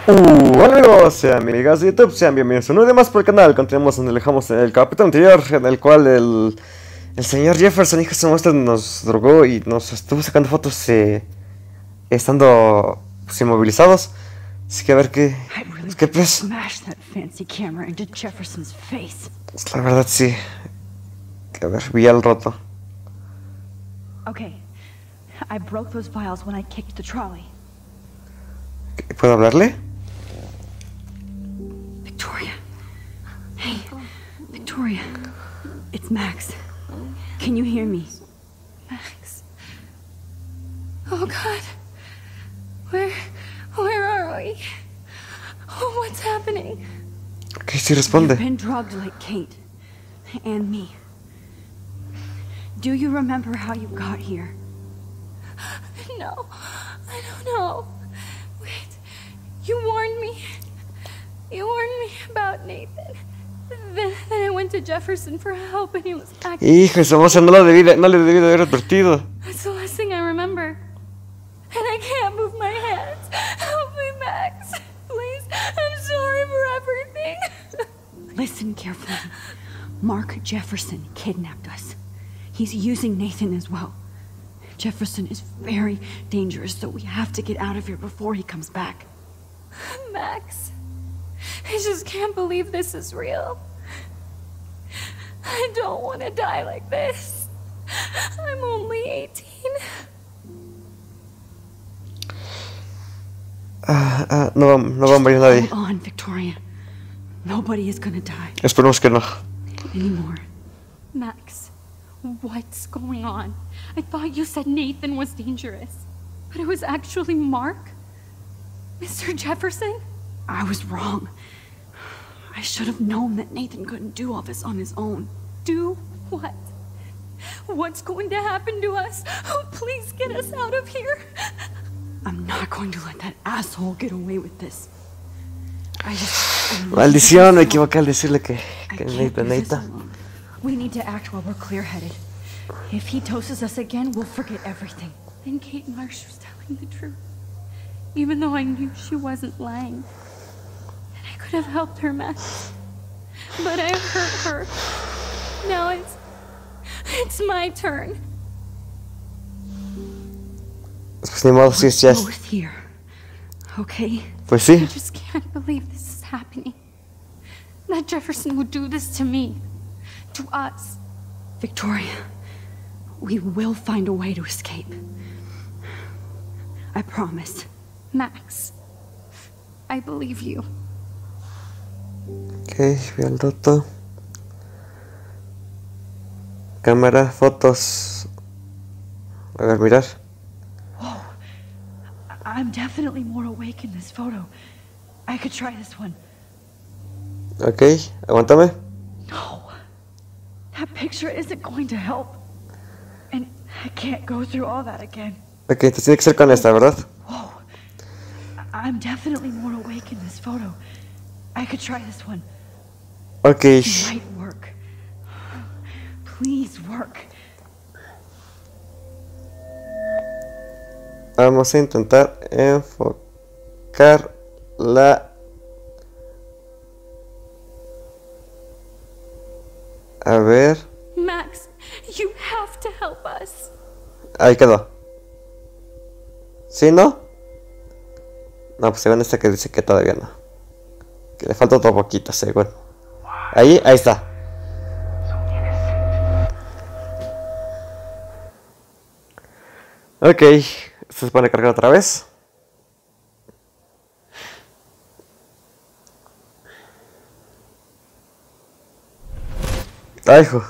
Hola amigos, sean amigas de YouTube, sean bienvenidos a un video más por el canal. Continuamos donde dejamos en el capítulo anterior, en el cual el señor Jefferson, hijo de su muestra, nos drogó y nos estuvo sacando fotos estando inmovilizados. Así que a ver qué pues. La verdad sí. A ver, vi al roto. Okay, I broke those vials when I kicked the trolley. ¿Puedo hablarle? Victoria. Hey, Victoria. It's Max. Can you hear me? Max. Oh God. Where are we? Oh, what's happening? Okay, sí responde. You've been drugged like Kate and me. Do you remember how you got here? No, I don't know. Wait, you warned me. You warned me about Nathan. Then I went to Jefferson for help and he was acting. Hijo, esa moza no le debí de haber advertido. That's the last thing I remember. And I can't move my hands. Help me, Max. Please, I'm sorry for everything. Listen carefully. Mark Jefferson kidnapped us. He's using Nathan as well. Jefferson is very dangerous, so we have to get out of here before he comes back. Max, I just can't believe this is real. I don't want to die like this. I'm only 18. No va a morir nadie. Hold on, Victoria. Nobody is gonna die. Esperemos que no. Anymore. Max, what's going on? I thought you said Nathan was dangerous, but it was actually Mark? Mr. Jefferson? I was wrong. I should have known that Nathan couldn't do all this on his own. Do what? What's going to happen to us? Oh, please get us out of here. I'm not going to let that asshole get away with this. Maldición, me equivoqué al decirle que Nathan. We need to act while we're clear-headed. If he doses us again, we'll forget everything. And Kate Marsh was telling the truth. Even though I knew she wasn't lying. And I could have helped her, Max. But I hurt her. Now it's my turn. Pues ni modo, si es ya. Both here. Okay? Pues sí. I just can't believe this is happening. That Jefferson would do this to me. To us. Victoria, we will find a way to escape. I promise. Max, I believe you. Ok, vi al roto. Cámara, fotos. A ver, mirar. Whoa. I'm definitely more awake in this photo. I could try this one. Ok, aguántame. No. That picture isn't going to help. And I can't go through all that again. Ok, entonces tiene que ser con esta, ¿verdad? Whoa. I'm definitely more awake in this photo. I could try this one. Ok. It might work. Please work. Vamos a intentar enfocarla. A ver. Max, you have to help us. Ahí quedó. ¿Sí, no? No, pues según esta que dice que todavía no. Que le falta otro poquito, según. Ahí está. Ok, se pone a cargar otra vez. Ay, hijo.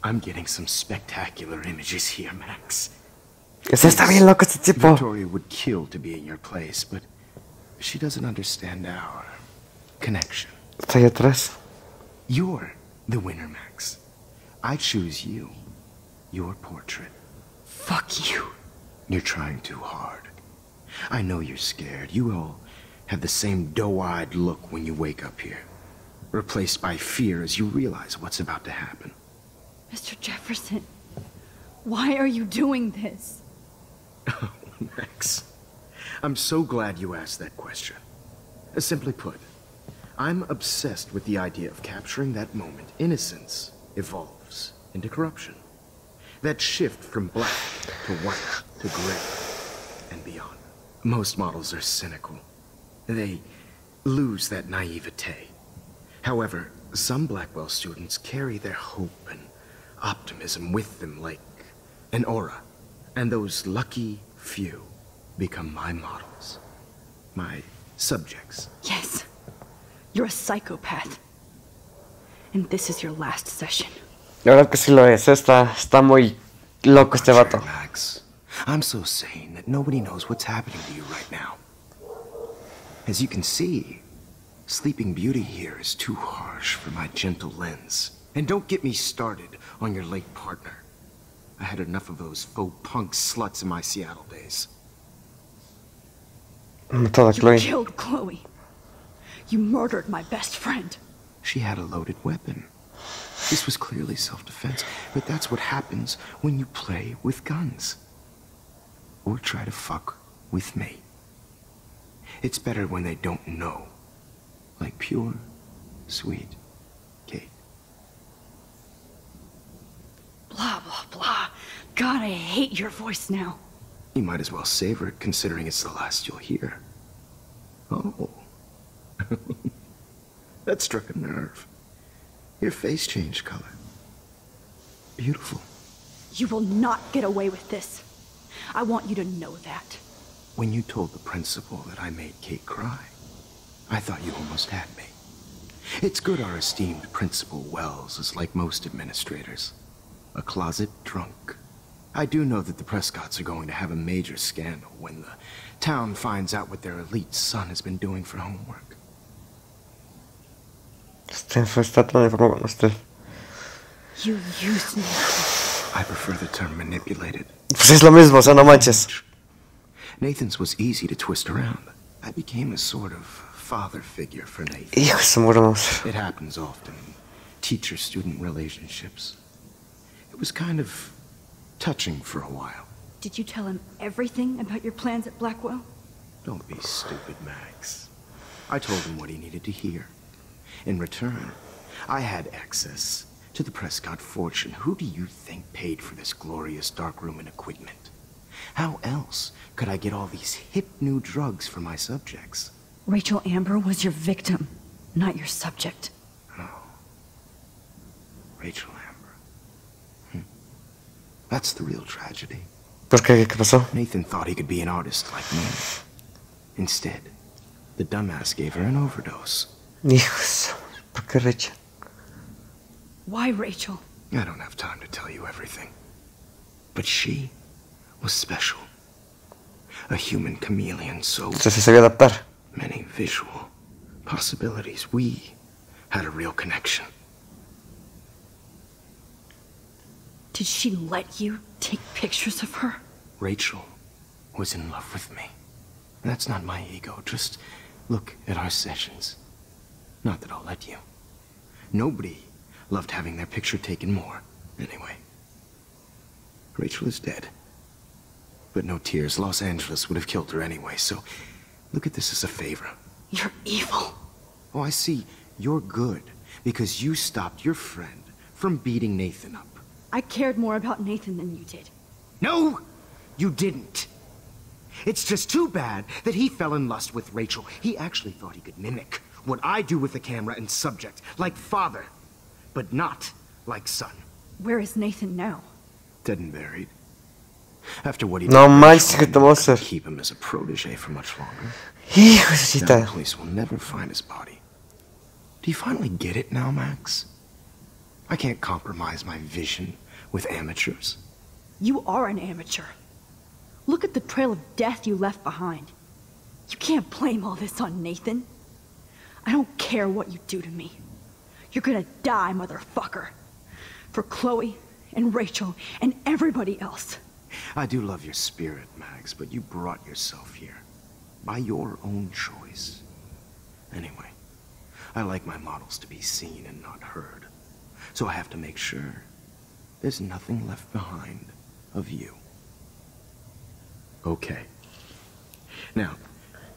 I'm getting some spectacular images here, Max. Ese está bien loco este tipo. Victoria would kill to be in your place, but she doesn't understand our connection. Está ahí atrás. You're the winner, Max. I choose you. Your portrait. Fuck you. You're trying too hard. I know you're scared. You all have the same doe-eyed look when you wake up here, replaced by fear as you realize what's about to happen. Mr. Jefferson, why are you doing this? Max, I'm so glad you asked that question. Simply put, I'm obsessed with the idea of capturing that moment innocence evolves into corruption. That shift from black to white to gray and beyond. Most models are cynical. They lose that naivete. However, some Blackwell students carry their hope and optimism with them like an aura. And those lucky few become my models. My subjects. Yes. You're a psychopath. And this is your last session. La verdad que sí lo es. Está muy loco este vato. Max, I'm so sane that nobody knows what's happening to you right now. As you can see, Sleeping Beauty here is too harsh for my gentle lens. And don't get me started on your late partner. I had enough of those faux punk sluts in my Seattle days. You killed Chloe. You murdered my best friend. She had a loaded weapon. This was clearly self-defense, but that's what happens when you play with guns. Or try to fuck with me. It's better when they don't know. Like pure, sweet Kate. Blah, blah, blah. God, I hate your voice now. You might as well savor it, considering it's the last you'll hear. Oh. That struck a nerve. Your face changed color. Beautiful. You will not get away with this. I want you to know that. When you told the principal that I made Kate cry, I thought you almost had me. It's good our esteemed Principal Wells is like most administrators. A closet drunk. I do know that the Prescotts are going to have a major scandal when the town finds out what their elite son has been doing for homework. You used me. I prefer the term manipulated. Pues es lo mismo, o sea, no manches. Nathan's was easy to twist around. I became a sort of father figure for Nathan. Hijo de su muertos. It happens often in teacher-student relationships. It was kind of touching for a while. Did you tell him everything about your plans at Blackwell? Don't be stupid, Max. I told him what he needed to hear. In return, I had access to the Prescott fortune. Who do you think paid for this glorious darkroom and equipment? How else could I get all these hip new drugs for my subjects? Rachel Amber was your victim, not your subject. Oh. Rachel Amber. That's the real tragedy. ¿Por qué? ¿Qué pasó? Nathan thought he could be an artist like me. Instead, the dumbass gave her an overdose. Hijos. ¿Por qué Rachel? Why Rachel? I don't have time to tell you everything. But she was special. A human chameleon, so Se sabía adaptar. many visual possibilities. We had a real connection. Did she let you take pictures of her? Rachel was in love with me. That's not my ego. Just look at our sessions. Not that I'll let you. Nobody loved having their picture taken more. Anyway, Rachel is dead. But no tears. Los Angeles would have killed her anyway, so look at this as a favor. You're evil. Oh, I see. You're good because you stopped your friend from beating Nathan up. I cared more about Nathan than you did. No, you didn't. It's just too bad that he fell in lust with Rachel. He actually thought he could mimic what I do with the camera and subject, like father, but not like son. Where is Nathan now? Dead and buried. After what he No did, manches, que te Rachel, vas a I hacer. couldn't keep him as a protege for much longer. Hijo de Now cita. the police will never find his body. Do you finally get it now, Max? I can't compromise my vision with amateurs. You are an amateur. Look at the trail of death you left behind. You can't blame all this on Nathan. I don't care what you do to me. You're gonna die, motherfucker. For Chloe and Rachel and everybody else. I do love your spirit, Max, but you brought yourself here. By your own choice. Anyway, I like my models to be seen and not heard. So I have to make sure there's nothing left behind of you. Okay. Now,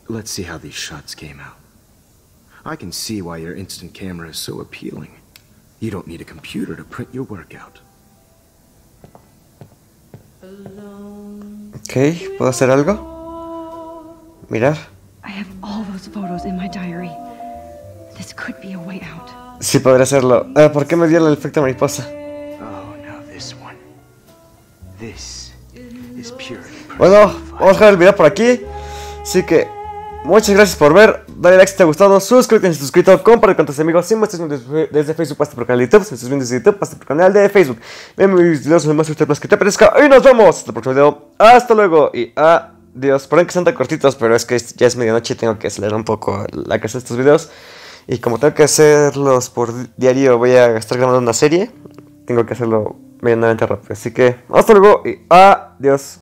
let's see how these shots came out. I can see why your instant camera is so appealing. You don't need a computer to print your work out. Ok, ¿puedo hacer algo? Mirar. I have all those photos in my diary. This could be a way out. Sí, podría hacerlo. ¿Por qué me dio el efecto mariposa? Oh, now this one. This is purely Bueno, vamos a dejar el video por aquí. Así que muchas gracias por ver. Dale like si te ha gustado, suscríbete si estás suscrito, comparte con tus amigos. Si me estás viendo desde Facebook, pasa por el canal de YouTube. Si estás viendo desde YouTube, pasa por el canal de Facebook. Ven mis videos en más que te aparezca. Y nos vemos hasta el próximo video. Hasta luego y adiós. Perdón que sean tan cortitos, pero es que ya es medianoche y tengo que acelerar un poco la que hace estos videos. Y como tengo que hacerlos por diario, voy a estar grabando una serie. Tengo que hacerlo medianamente rápido. Así que hasta luego y adiós.